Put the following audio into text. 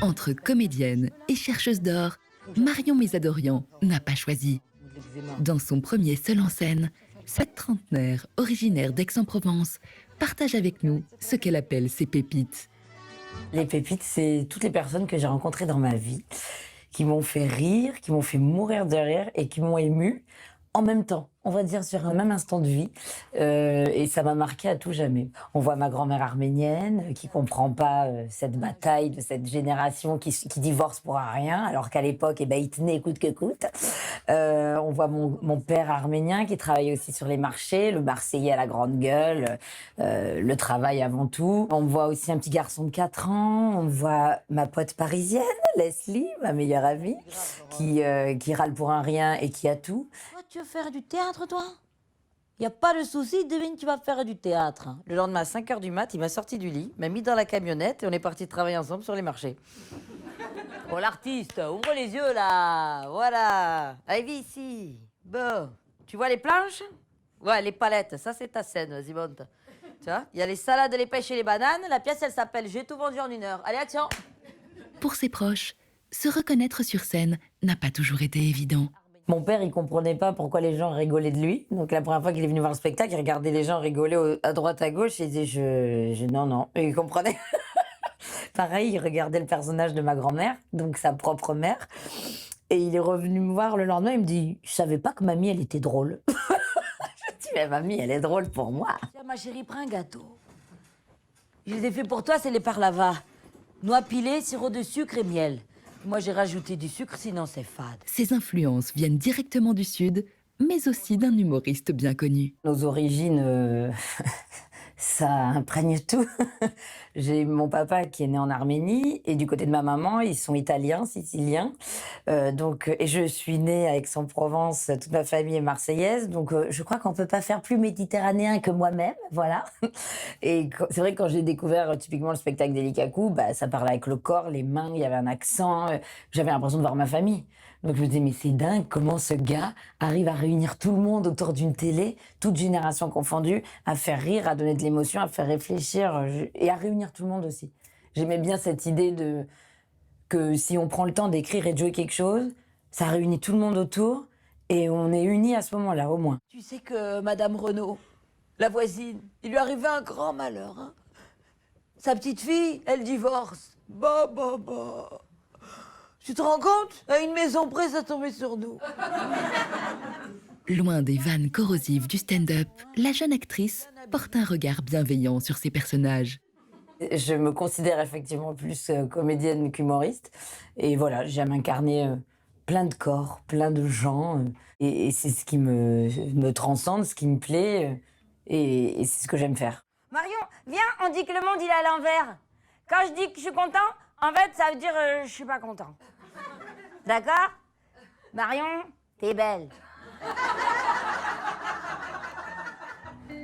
Entre comédienne et chercheuse d'or, Marion Mésadorian n'a pas choisi. Dans son premier seul en scène, cette trentenaire, originaire d'Aix-en-Provence, partage avec nous ce qu'elle appelle ses pépites. Les pépites, c'est toutes les personnes que j'ai rencontrées dans ma vie, qui m'ont fait rire, qui m'ont fait mourir de rire et qui m'ont émue en même temps, on va dire sur un même instant de vie. Et ça m'a marqué à tout jamais. On voit ma grand-mère arménienne qui comprend pas cette bataille de cette génération qui divorce pour rien, alors qu'à l'époque, eh ben, il tenait coûte que coûte. On voit mon père arménien qui travaille aussi sur les marchés, le Marseillais à la grande gueule, le travail avant tout. On voit aussi un petit garçon de 4 ans, on voit ma pote parisienne, Leslie, ma meilleure amie, qui râle pour un rien et qui a tout. Toi, tu veux faire du théâtre, toi? Y a pas de souci, devine, tu vas faire du théâtre. Le lendemain, à 5 h du mat, il m'a sorti du lit, m'a mis dans la camionnette et on est parti travailler ensemble sur les marchés. Oh, l'artiste, ouvre les yeux, là. Voilà. Allez, viens ici. Bon. Tu vois les planches? Ouais, les palettes. Ça, c'est ta scène, vas-y, monte. Tu vois, il y a les salades, les pêches et les bananes. La pièce, elle s'appelle J'ai tout vendu en 1 heure. Allez, action. Pour ses proches, se reconnaître sur scène n'a pas toujours été évident. Mon père, il comprenait pas pourquoi les gens rigolaient de lui. Donc la première fois qu'il est venu voir le spectacle, il regardait les gens rigoler à droite, à gauche, et il disait non. Et il comprenait. Pareil, il regardait le personnage de ma grand-mère, donc sa propre mère. Et il est revenu me voir le lendemain, il me dit « Je savais pas que mamie, elle était drôle. » Je dis « Mais mamie, elle est drôle pour moi. » Tiens, ma chérie, prends un gâteau. Je les ai fait pour toi, c'est les parlava. Noix pilées, sirop de sucre et miel. Moi, j'ai rajouté du sucre, sinon c'est fade. Ses influences viennent directement du Sud, mais aussi d'un humoriste bien connu. Nos origines, ça imprègne tout. J'ai mon papa qui est né en Arménie et du côté de ma maman, ils sont italiens, siciliens. Et je suis née à Aix-en-Provence, toute ma famille est marseillaise. Donc je crois qu'on peut pas faire plus méditerranéen que moi-même, voilà. Et c'est vrai que quand j'ai découvert typiquement le spectacle d'Eli Kakou, bah, ça parlait avec le corps, les mains, il y avait un accent. J'avais l'impression de voir ma famille. Donc je me disais, mais c'est dingue comment ce gars arrive à réunir tout le monde autour d'une télé, toute génération confondue, à faire rire, à donner de l'émotion, à faire réfléchir et à réunir tout le monde aussi. J'aimais bien cette idée que si on prend le temps d'écrire et de jouer quelque chose, ça réunit tout le monde autour et on est unis à ce moment-là, au moins. Tu sais que Madame Renaud, la voisine, il lui arrivait un grand malheur. Hein. Sa petite fille, elle divorce. Bah. Tu te rends compte? À une maison près, ça tombait sur nous. Loin des vannes corrosives du stand-up, la jeune actrice porte un regard bienveillant sur ses personnages. Je me considère effectivement plus comédienne qu'humoriste. Et voilà, j'aime incarner plein de corps, plein de gens. Et c'est ce qui me transcende, ce qui me plaît. Et c'est ce que j'aime faire. Marion, viens, on dit que le monde il est à l'envers. Quand je dis que je suis content, en fait, ça veut dire je suis pas content. D'accord? Marion, t'es belle.